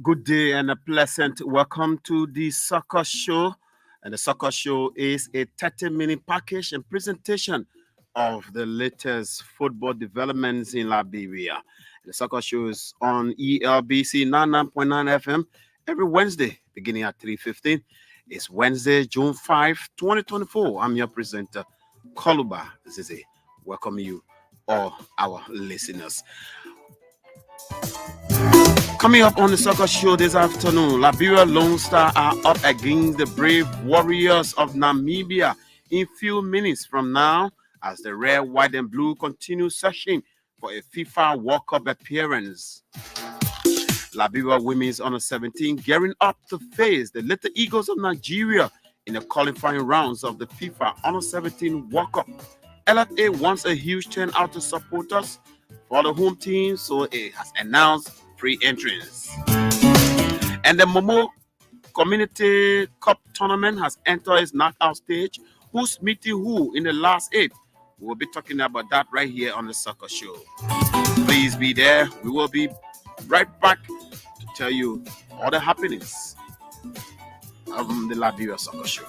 Good day and a pleasant welcome to the Soccer Show. And the Soccer Show is a 30-minute package and presentation of the latest football developments in Liberia. The Soccer Show is on ELBC 99.9 FM every Wednesday beginning at 3:15. It's Wednesday, June 5, 2024. I'm your presenter, Koluba Zizi. Welcome you, all our listeners. Coming up on the Soccer Show this afternoon, Liberia Lone Star are up against the brave Warriors of Namibia in few minutes from now as the red, white, and blue continue searching for a FIFA World Cup appearance. Liberia Women's Under 17 gearing up to face the Little Eagles of Nigeria in the qualifying rounds of the FIFA Under 17 World Cup. LFA wants a huge turnout to support us for the home team, so it has announced free entrance. And the Momo Community Cup tournament has entered its knockout stage. Who's meeting who in the last 8? We'll be talking about that right here on the Soccer Show. Please be there. We will be right back to tell you all the happenings of the Liberia Soccer Show.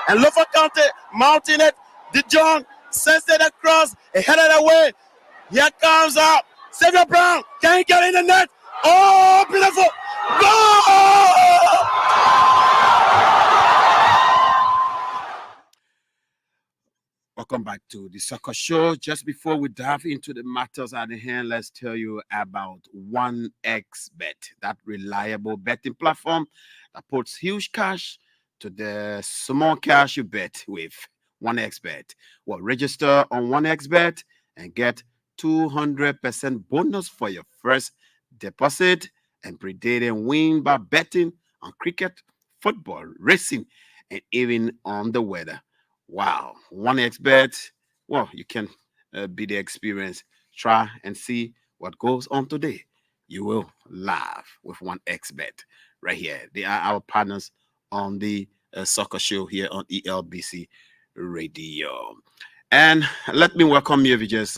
And Lofa County mounting it. DeJong sends it across, headed away. Here comes up. Xavier Brown. Can he get in the net? Oh, beautiful. Goal! Welcome back to the Soccer Show. Just before we dive into the matters at hand, let's tell you about 1xBet, that reliable betting platform that puts huge cash to the small cash you bet with. 1xBet. Well, register on 1xBet and get 200% bonus for your first deposit and predict and win by betting on cricket, football, racing, and even on the weather. Wow, 1xBet. Well, you can be the experience. Try and see what goes on today. You will laugh with 1xBet right here. They are our partners on the Soccer Show here on ELBC Radio. And let me welcome you if you just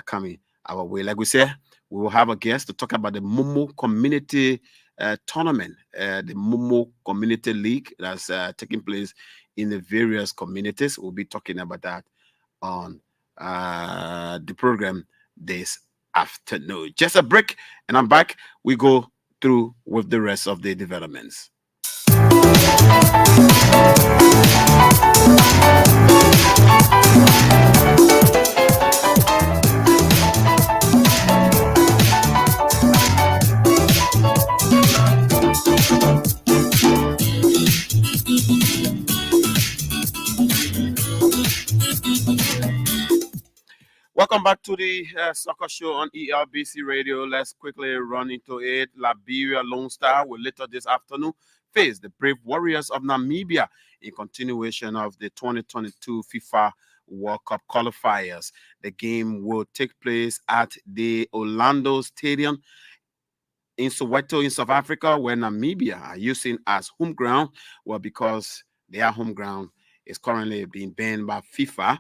coming our way. Like we said, we will have a guest to talk about the Momo Community Tournament, the Momo Community League that's taking place in the various communities. We'll be talking about that on the program this afternoon. Just a break, and I'm back. We go through with the rest of the developments. Welcome back to the Soccer Show on ELBC Radio. Let's quickly run into it. Liberia Lone Star will later this afternoon face the brave Warriors of Namibia in continuation of the 2022 FIFA World Cup qualifiers. The game will take place at the Orlando Stadium in Soweto in South Africa, where Namibia are using as home ground. Well, because their home ground is currently being banned by FIFA.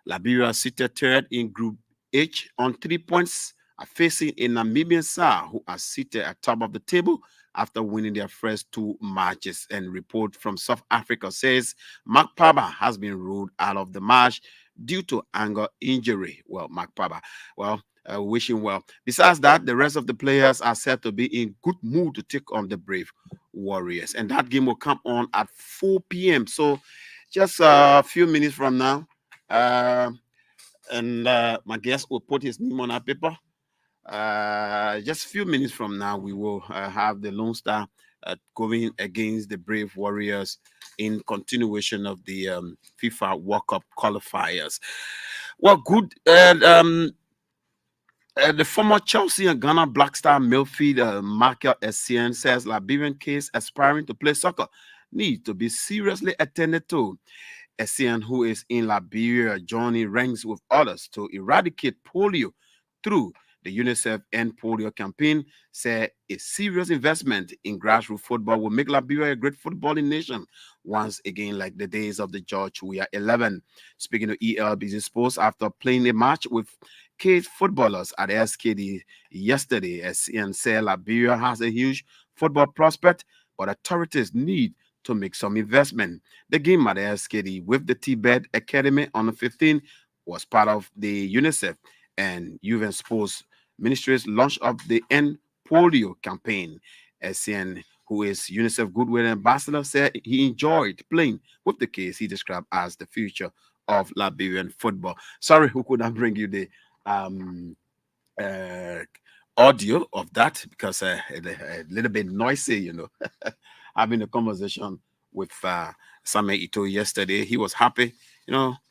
Liberia seated third in Group H on 3 points, are facing a Namibian side who are seated at top of the table after winning their first 2 matches. And report from South Africa says Mark Paba has been ruled out of the match due to ankle injury. Well, Mark Paba, wish him well. Besides that, the rest of the players are said to be in good mood to take on the brave Warriors. And that game will come on at 4 p.m. So just a few minutes from now. And my guest will put his name on our paper. Just a few minutes from now, we will have the Lone Star going against the Brave Warriors in continuation of the FIFA World Cup qualifiers. Well, good. And The former Chelsea and Ghana Black Star midfielder Michael Essien says Liberian case aspiring to play soccer needs to be seriously attended to. Essien, who is in Liberia, joining ranks with others to eradicate polio through the UNICEF End Polio campaign, said a serious investment in grassroots football will make Liberia a great footballing nation once again, like the days of the George Weah 11. Speaking to ELBC Sports after playing a match with Cage footballers at SKD yesterday, Essien said Liberia has a huge football prospect, but authorities need to make some investment. The game at the SKD with the Tibet Academy on the 15th was part of the UNICEF and Youth and Sports Ministry's launch of the End Polio campaign. SN, who is UNICEF Goodwill Ambassador, said he enjoyed playing with the kids he described as the future of Liberian football. Sorry, who could not bring you the um, uh, audio of that because a little bit noisy, having a conversation with Samuel Ito yesterday. He was happy,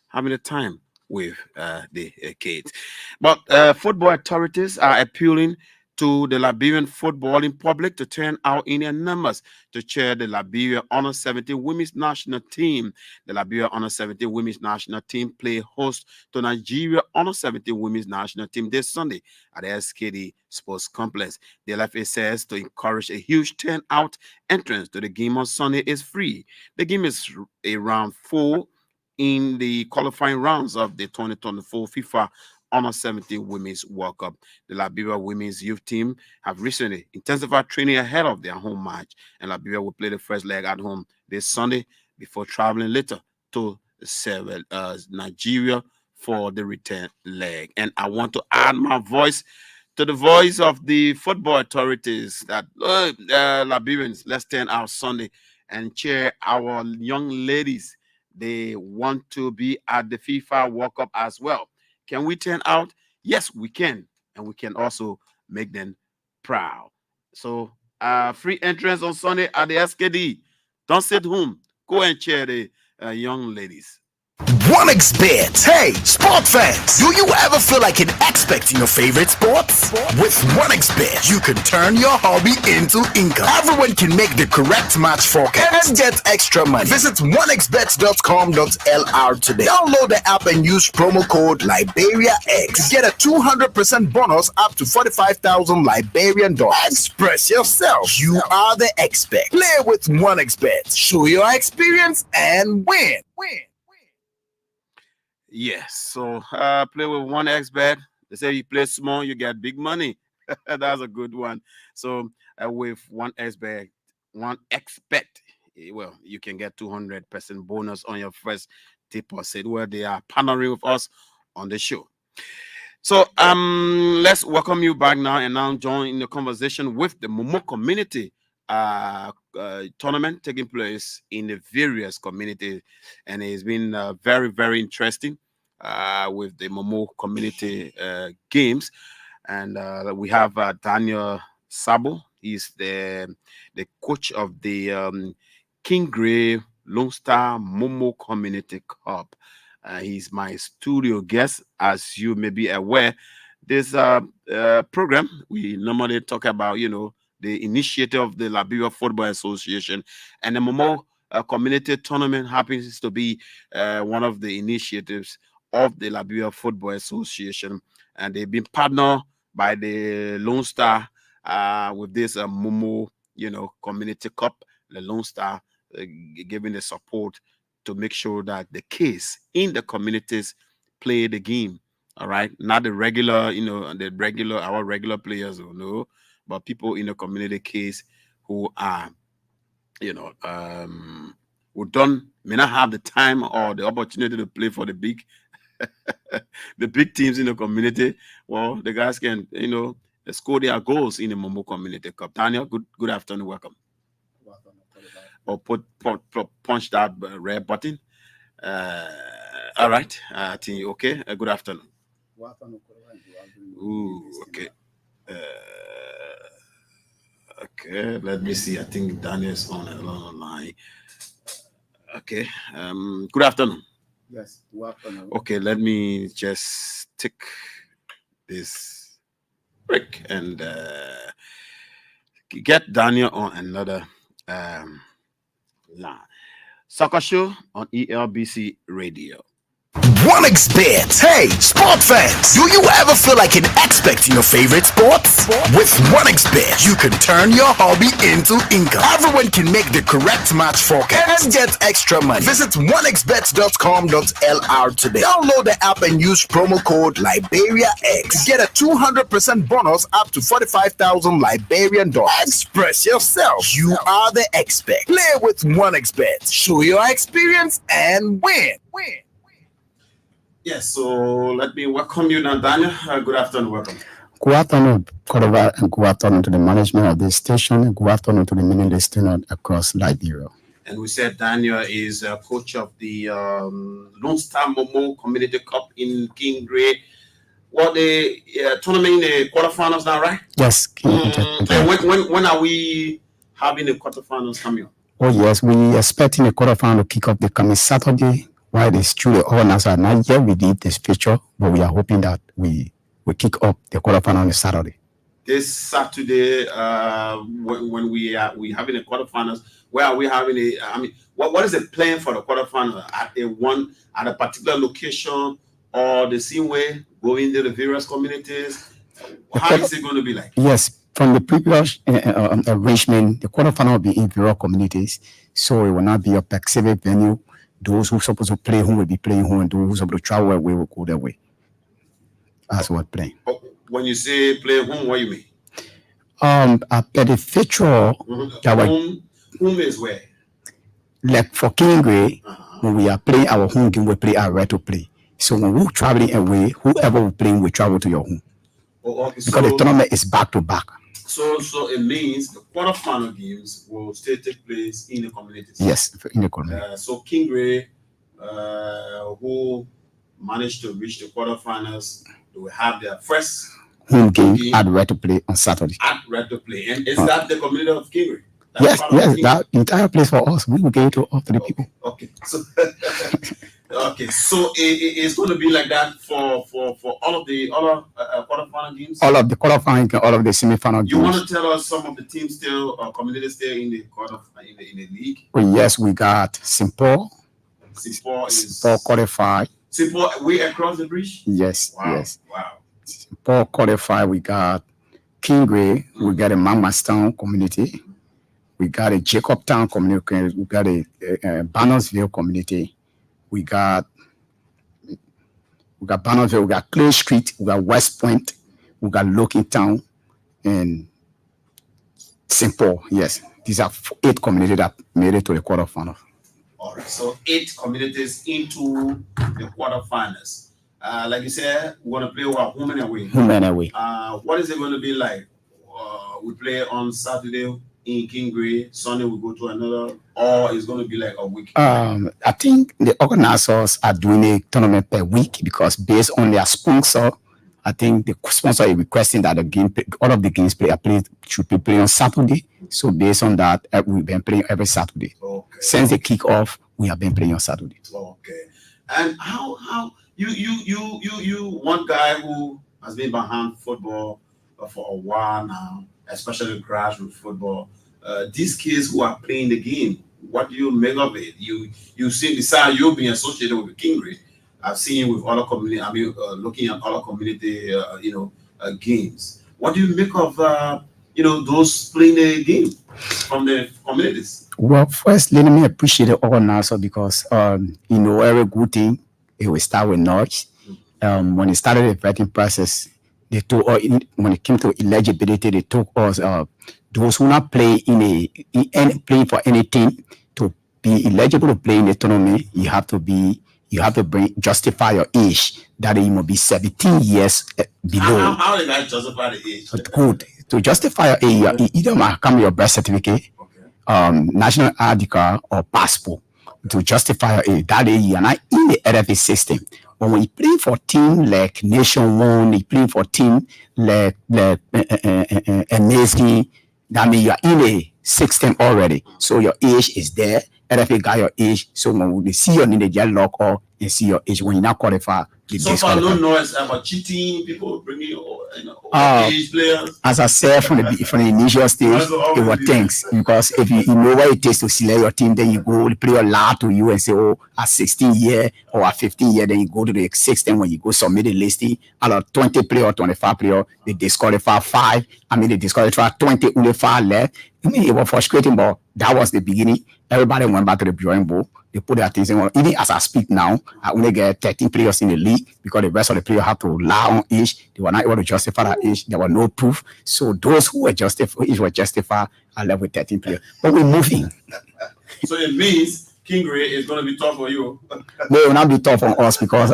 having a time with the kids. But football authorities are appealing to the Liberian footballing public to turn out in their numbers to cheer the Liberia Under 17 Women's National Team. The Liberia Under 17 Women's National Team play host to Nigeria Under 17 Women's National Team this Sunday at the SKD Sports Complex. The LFA says to encourage a huge turnout, entrance to the game on Sunday is free. The game is around 4 in the qualifying rounds of the 2024 FIFA Under 17 Women's World Cup. The Liberia women's youth team have recently intensified training ahead of their home match, and Liberia will play the first leg at home this Sunday before traveling later to Nigeria for the return leg. And I want to add my voice to the voice of the football authorities that Liberians, let's turn out Sunday and cheer our young ladies. They want to be at the FIFA World Cup as well. Can we turn out? Yes, we can. And we can also make them proud. So, free entrance on Sunday at the SKD. Don't sit home. Go and cheer the young ladies. OneXBet. Hey, sport fans, do you ever feel like an expert in your favorite sports? With OneXBet, you can turn your hobby into income. Everyone can make the correct match forecast and get extra money. Visit onexbet.com.lr today. Download the app and use promo code LiberiaX to get a 200% bonus up to 45,000 Liberian dollars. Express yourself. You are the expert. Play with OneXBet. Show your experience and win. Yes, so play with OneXBet. They say you play small, you get big money. That's a good one. So with OneXBet, well, you can get 200% bonus on your first deposit where they are partnering with us on the show. So let's welcome you back now and now join in the conversation with the Momo community tournament taking place in the various communities, and it's been very, very interesting with the Momo community games. And we have Daniel Sabo. He's the coach of the King Gray Lone Star Momo Community Cup. He's my studio guest. As you may be aware, this program we normally talk about, the initiative of the Liberia Football Association, and the Momo Community Tournament happens to be one of the initiatives of the Liberia Football Association, and they've been partnered by the Lone Star with this Momo, Community Cup. The Lone Star giving the support to make sure that the kids in the communities play the game. All right, not the regular, our regular players, no, but people in the community case who are, who may not have the time or the opportunity to play for the big, the big teams in the community. Well, the guys can, score their goals in the Momo Community Cup. Daniel, good afternoon, welcome. Or punch that red button. All right, I think okay. Good afternoon. Ooh, okay. Okay, let me see. I think Daniel's on the line. Okay. Good afternoon. Yes, good afternoon. Okay, let me just take this break and get Daniel on another line. Soccer Show on ELBC Radio. 1xBet. Hey, sport fans, do you ever feel like an expert in your favorite sports? With 1xBet, you can turn your hobby into income. Everyone can make the correct match forecast and get extra money. Visit 1xbet.com.lr today. Download the app and use promo code LiberiaX. Get a 200% bonus up to 45,000 Liberian dollars. Express yourself. You are the expert. Play with 1xBet. Show your experience and win. Yes, so let me welcome you now, Daniel. Good afternoon, welcome. Good afternoon, Cordova, and good afternoon to the management of this station, and good afternoon to the many listeners across Liberia. And we said Daniel is a coach of the Lone Star Momo Community Cup in Kingray. What the tournament in the quarterfinals now, right? Yes. And when are we having the quarterfinals coming up? Oh yes, we expecting the quarterfinal to kick off the coming Saturday. While the studio owners are not yet released this picture, but we are hoping that we kick off the quarterfinal on Saturday. This Saturday, when we having the quarterfinals, where are we having a? I mean, what is the plan for the quarterfinal? At a particular location, or the same way going to the various communities? How is it going to be like? Yes, from the previous arrangement, the quarterfinal will be in various communities, so it will not be a specific venue. Those who are supposed to play home will be playing home, and those who are supposed to travel away will go their way. That's what playing. When you say play home, what do you mean? At the feature, home is where? Like for Kingray, when we are playing our home game, we play our right to play. So when we're traveling away, whoever we're playing, we travel to your home. Okay, because the tournament is back to back. So it means the quarterfinal games will still take place in the communities. Yes, in the community. So Kingray, who managed to reach the quarterfinals, they will have their first home game at Right to Play on Saturday. At Right to Play, and is that the community of Kingray? Yes, that entire place for us. We will give it to all three people. Okay, so so it's going to be like that for all of the quarterfinal games. All of the quarterfinal games, all of the semifinal games. You want to tell us some of the teams still, communities still in the in the league? Oh yes, we got St. Paul. St. Paul qualified. St. Paul way across the bridge. Yes, wow. Yes. Wow. St. Paul qualified. We got Kingray. We got a Mamastown community. We got a Jacobtown community. We got a Bannersville community. We got Bannersville. We got Clay Street. We got West Point. We got Lockingtown and St. Paul. Yes, these are 8 communities that made it to the quarterfinals. All right, so 8 communities into the quarterfinals. Like you said, we're gonna play home and away. Home and away. What is it going to be like? We play on Saturday in Kingray, Sunday we go to another, or it's going to be like a week? I think the organizers are doing a tournament per week because based on their sponsor, I think the sponsor is requesting that all of the games should be played on Saturday. So based on that, we've been playing every Saturday. Okay. Since the kickoff, we have been playing on Saturday. Okay. And how you one guy who has been behind football for a while now, especially grassroots football. These kids who are playing the game, what do you make of it? You see, besides you being associated with Kingray, I've seen you with other community. I mean, looking at other community, games. What do you make of those playing the game from the communities? Well, first, let me appreciate the organizer because every good thing it will start with knowledge. When it started the vetting process, they told us when it came to eligibility, they told us those who not play playing for any team to be eligible to play in the tournament, you have to justify your age that you must be 17 years below. How did I justify the age? Good. To justify your age, you either must come with your birth certificate, national ID card, or passport to justify your age. That age you are not in the LFA system. But when you play for team like Nation One, you play for team like Amazing, that means you are in a system already. So your age is there. LFA got your age. So when they see your name, they get locked or and see your age. When you now qualify, they So far, disqualify. no noise about cheating, people bringing age players. As I said from the initial stage, it was things, because if you know what it takes to select your team, then you go, the player lie to you and say, oh, at 16 year or at 15 year, then you go to the 16 when you go submit the listing. Out of 20 player or 25 player, they disqualify 5. I mean, they disqualify 20, only 5 left. I mean, it was frustrating, but that was the beginning. Everybody went back to the drawing board. They put their things in. Even as I speak now, I only get 13 players in the league because the rest of the players have to lie on age. They were not able to justify that age. There was no proof. So those who were justified, I left with 13 players. But we're moving. So it means Kingray is going to be tough for you. No, it will not be tough on us because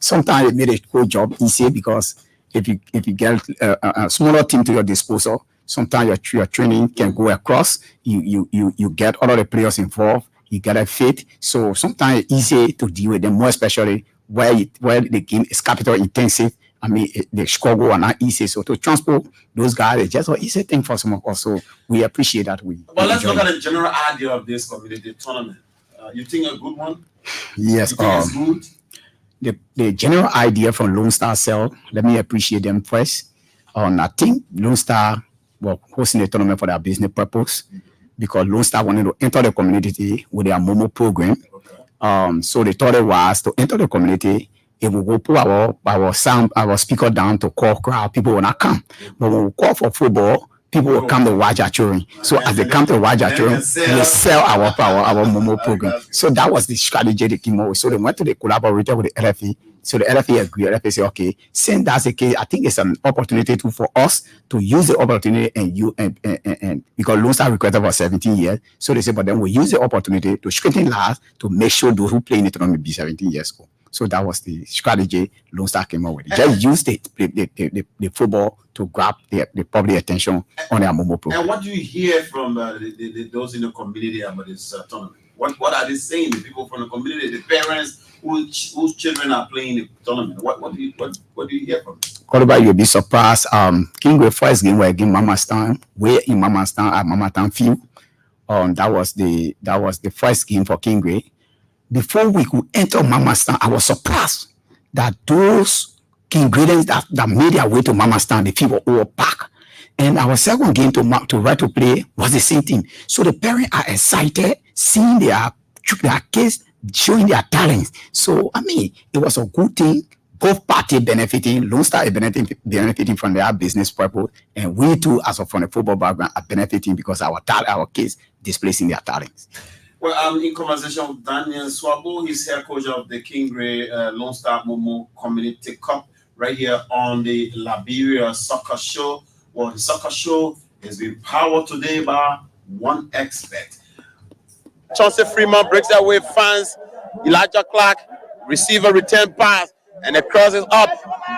sometimes it made a good job easier, because if you get a smaller team to your disposal, sometimes your training can go across. You get all of the players involved. You get a fit. So sometimes it's easy to deal with them, more especially where the game is capital intensive. I mean, the score go are not easy. So to transport those guys, it's just an easy thing for some of us. So we appreciate that. But let's look at the general idea of this community tournament. You think a good one? Yes. You think it's good? The general idea from Lone Star Cell, let me appreciate them first. I think Lone Star were hosting the tournament for their business purpose, because Lone Star wanted to enter the community with their Momo program. Okay. So they thought it was to enter the community. If we go put our speaker down to call crowd, people will not come. But when we call for football, people will come to watch our children. So as they come to watch our children, we sell our Momo program. So that was the strategy they came up with. So they went to the collaborator with the LFA. So the LFA agreed. LFA said, okay, since that's the case, I think it's an opportunity for us to use the opportunity and because Lone Star requested for 17 years. So they said, but then we use the opportunity to strengthen laws to make sure those who play in the tournament be 17 years old. So that was the strategy Lone Star came up with. Just use the football to grab the public attention on their Momo program. And what do you hear from those in the community about this tournament? What are they saying? The people from the community, the parents whose children are playing the tournament. What do you hear from them? Cordoba, you'll be surprised. Kingway first game were against Mama Stan. We're in Mama Stan at Mama Stan field. That was the first game for Kingway. Before we could enter Mama Stan, I was surprised that those ingredients that made their way to Mama Stan, the people were packed. And our second game to right to play was the same thing. So the parents are excited seeing their kids showing their talents. So I mean, it was a good thing. Both parties benefiting. Lone Star is benefiting from their business purpose, and we too, as from the football background, are benefiting because our kids displaying their talents. Well, I'm in conversation with Daniel Swabo. He's head coach of the Kingray Lone Star Momo Community Cup right here on the Liberia Soccer Show. Well, the soccer show has been powered today by 1xBet. Chauncey Freeman breaks that way, fans. Elijah Clark, receiver return pass, and the cross is up.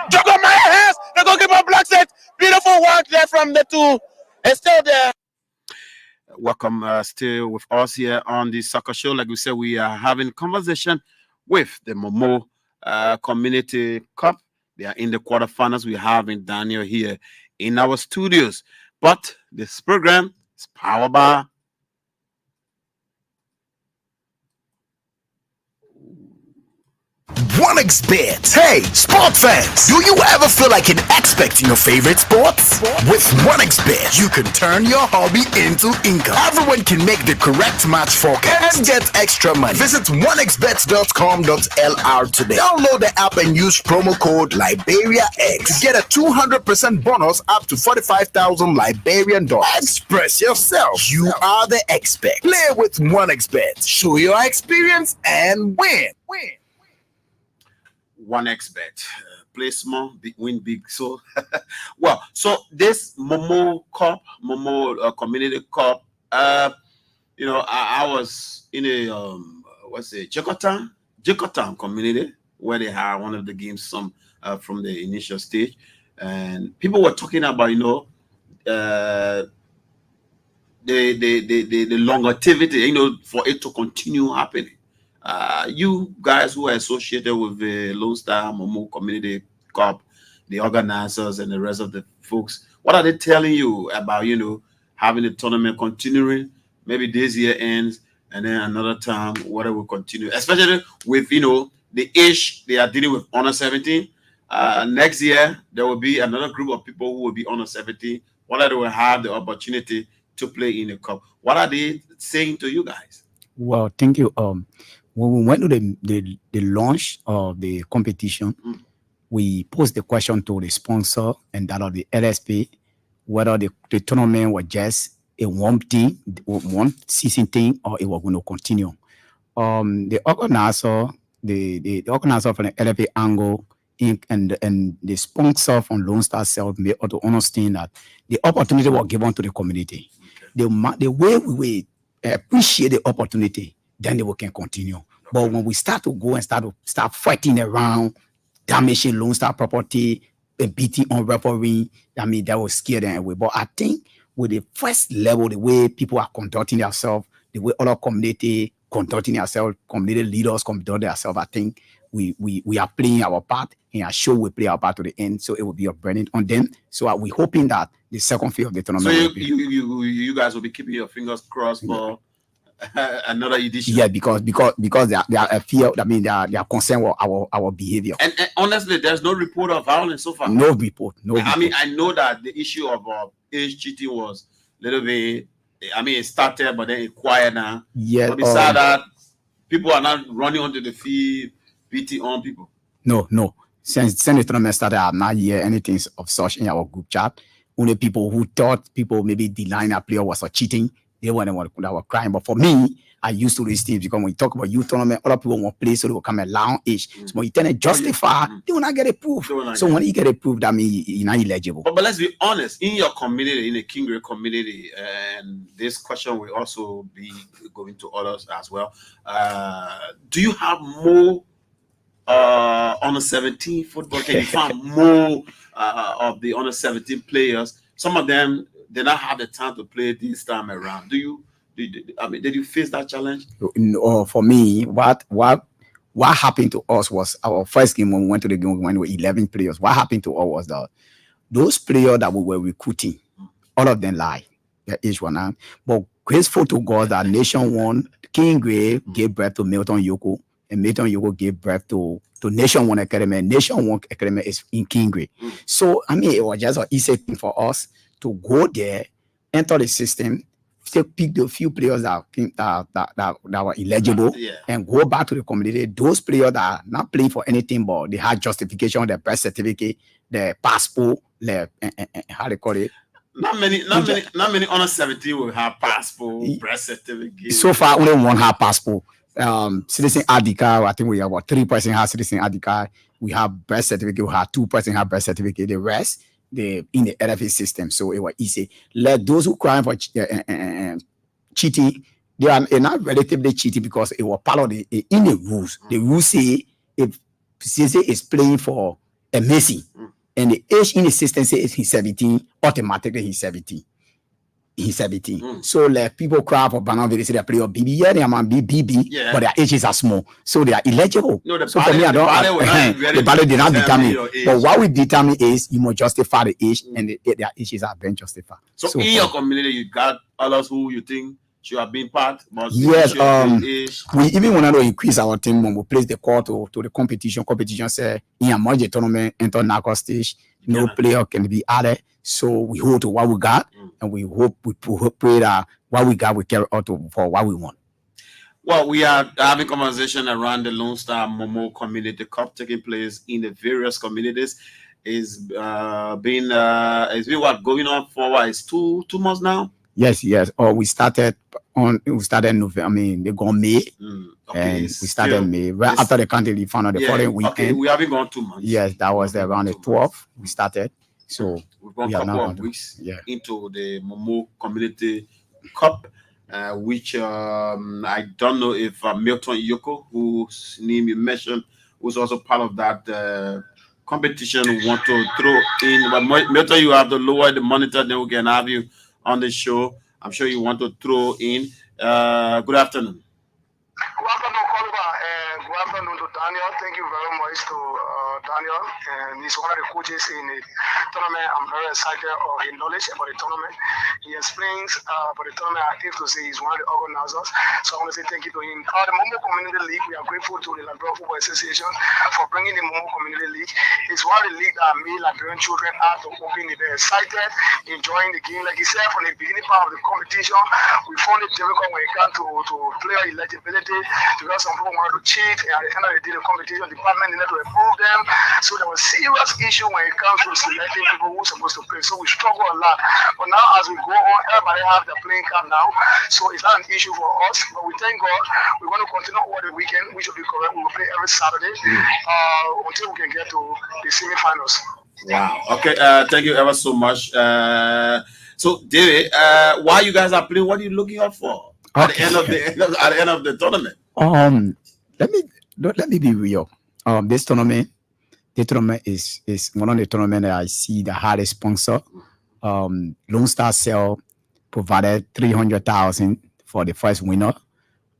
Juggle my hands. The goalkeeper blocks it. Beautiful work there from the two. It's still there. Welcome still with us here on the soccer show. Like we said, we are having conversation with the Momo Community Cup. They are in the quarterfinals. We have Daniel here in our studios. But this program is powered by 1xBet. Hey, sport fans, do you ever feel like an expert in your favorite sports? With 1xBet, you can turn your hobby into income. Everyone can make the correct match forecast and get extra money. Visit 1xbet.com.lr today. Download the app and use promo code LiberiaX to get a 200% bonus up to 45,000 Liberian dollars. Express yourself. You are the expert. Play with 1xBet. Show your experience and win. 1xBet. Play small, win big. So, well, so this Momo Cup, Momo Community Cup, you know, I was in a, Jakarta community where they had one of the games from the initial stage. And people were talking about, you know, the longevity, you know, for it to continue happening. You guys who are associated with the Lone Star Momo Community Cup, the organizers and the rest of the folks, what are they telling you about, you know, having the tournament continuing? Maybe this year ends and then another time, whatever will continue, especially with, you know, the age they are dealing with under 17. Next year there will be another group of people who will be under 17. Whether they will have the opportunity to play in the cup. What are they saying to you guys? Well, thank you. When we went to the launch of the competition, we posed the question to the sponsor and that of the LSP, whether the tournament was just a one season thing, or it was going to continue. The organizer, the organizer from the LFA angle, and the sponsor from Lone Star Self made us to understand that the opportunity was given to the community. The way we appreciate the opportunity, then they can continue. But when we start to go and start fighting around, damaging Lone Star property, and beating on referee, I mean, that will scare them away. But I think with the first level, the way people are conducting themselves, the way other community conducting themselves, community leaders conducting themselves, I think we are playing our part, and I'm sure we play our part to the end. So it will be a burden on them. So we're hoping that the second phase of the tournament. So you guys will be keeping your fingers crossed for another edition. Yeah, because they are fear. I mean, they are concerned with our behavior. And honestly, there's no report of violence so far. No report. I mean, I know that the issue of age cheating was a little bit. I mean, it started, but then it quiet now. Yeah. But besides that, people are not running onto the field, beating on people. No. Since the tournament started, I have not heard anything of such in our group chat. Only people who thought people maybe denying a player was cheating, they were the ones that were crying. But for me, I used to these things because when you talk about youth tournament, other people want to play, so they will come at long age. So when you tell them justify, they will not get it proved. So when you get it proved, that means you're not eligible. But let's be honest, in your community, in the Kingery community, and this question will also be going to others as well. Do you have more under 17 football? Can you find more of the under 17 players? Some of them did not have the time to play this time around. Did you face that challenge? No, for me, what happened to us was our first game when we went to the game, we went with 11 players. What happened to us was that those players that we were recruiting, all of them lied. Their age one now. But graceful to God that Nation One, Kingery gave birth to Milton Yoko, and Milton Yoko gave birth to Nation One Academy. Nation One Academy is in Kingery. So I mean, it was just an easy thing for us to go there, enter the system, still pick the few players that were eligible, and go back to the community. Those players that are not playing for anything, but they had justification, their birth certificate, their passport, how they call it. Not many under 17 will have passport, birth certificate. So far, only one have passport. Citizen ID card. I think we have about 3% have citizen ID card. We have birth certificate. We have 2% have birth certificate. The rest, they in the LFA system. So it was easy. Let those who crying for cheating, they are not relatively cheating because it was part of the in the rules. The rules say if CC is playing for a Messi and the age in the system says he's 17, automatically he's 17. He's 17. So like people cry for Banana, they say they play or BB. Yeah, they might be BB, but their ages are small. So they are illegible. No, so for me, the ballot did not determine. But what we determine is you must justify the age and their ages are being justified. So in your community, you got others who you think should have been part. But yes, we even want to increase our team when we place the call to the competition. Competition say in a major tournament, enter knockout stage, no player can be added. So we hold to what we got, and we pray that what we got we carry out for what we want. Well, we are having conversation around the Lone Star Momo Community Cup taking place in the various communities. It's been what going on for what? It's 2 months now. Yes. We started November. I mean, they go May, and we started May. Right after the country, we found out the following weekend. Okay, we haven't gone 2 months. Yes, that was around the 12th. We started. So we've gone a couple of weeks into the Momo Community Cup, which I don't know if Milton Yoko, whose name you mentioned, who's also part of that competition, want to throw in. But Milton, you have to lower the monitor, then we can have you on the show. I'm sure you want to throw in. Good afternoon. Good afternoon, Oliver, and good afternoon to Daniel, thank you very much to Daniel, and he's one of the coaches in the tournament. I'm very excited of his knowledge about the tournament. He explains about the tournament. I think to say he's one of the organizers. So I want to say thank you to him. The Momo Community League, we are grateful to the Liberia Football Association for bringing the Momo Community League. It's one of the leagues that made Liberian children out to open it. They're excited, enjoying the game. Like he said, from the beginning part of the competition, we found it difficult when it comes to player eligibility because some people wanted to cheat, and at the end of the day, the competition department needed to approve them. So there was serious issue when it comes to selecting people who are supposed to play. So we struggle a lot. But now as we go on, everybody have their playing card now. So it's not an issue for us. But we thank God we're going to continue over the weekend, which will be correct. We will play every Saturday until we can get to the semi-finals. Wow. Okay. Thank you ever so much. So David, while you guys are playing, what are you looking out for at the end of the tournament? Let me be real. This tournament is one of the tournaments that I see the hardest sponsor. Lone Star Cell provided 300,000 for the first winner.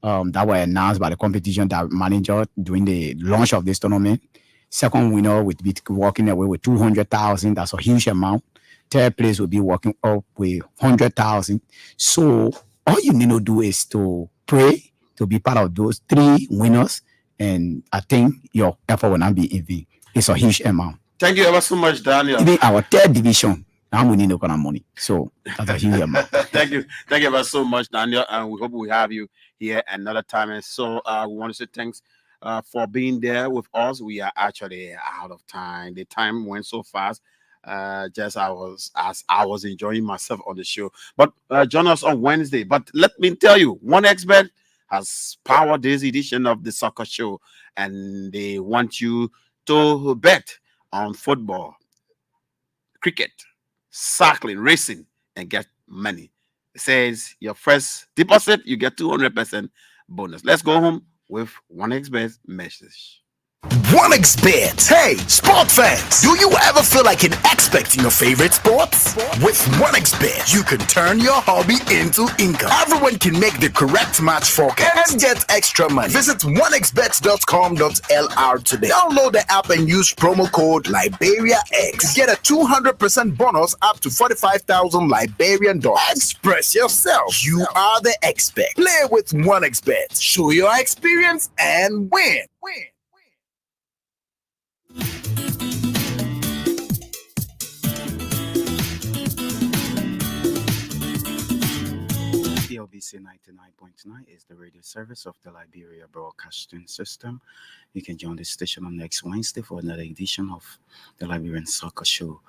That was announced by the competition manager during the launch of this tournament. Second winner would be walking away with 200,000. That's a huge amount. Third place will be walking up with 100,000. So all you need to do is to pray to be part of those three winners, and I think your effort will not be in vain. It's a huge amount. Thank you ever so much, Daniel. Even our third division, now we need no kind of money. So that's a huge amount. Thank you ever so much, Daniel. And we hope we have you here another time. And so we want to say thanks for being there with us. We are actually out of time. The time went so fast. Just I was enjoying myself on the show. But join us on Wednesday. But let me tell you, OneXBet has powered this edition of the soccer show, and they want you to bet on football, cricket, cycling, racing, and get money. It says your first deposit, you get 200% bonus. Let's go home with OneXBet message. OneXBet. Hey, sport fans, do you ever feel like an expert in your favorite sports? With OneXBet, you can turn your hobby into income. Everyone can make the correct match forecast and get extra money. Visit onexbet.com.lr today. Download the app and use promo code LiberiaX to get a 200% bonus up to 45,000 Liberian dollars. Express yourself. You are the expert. Play with OneXBet. Show your experience and win. PLBC 99.9 is the radio service of the Liberia Broadcasting System. You can join the station on next Wednesday for another edition of the Liberian Soccer Show.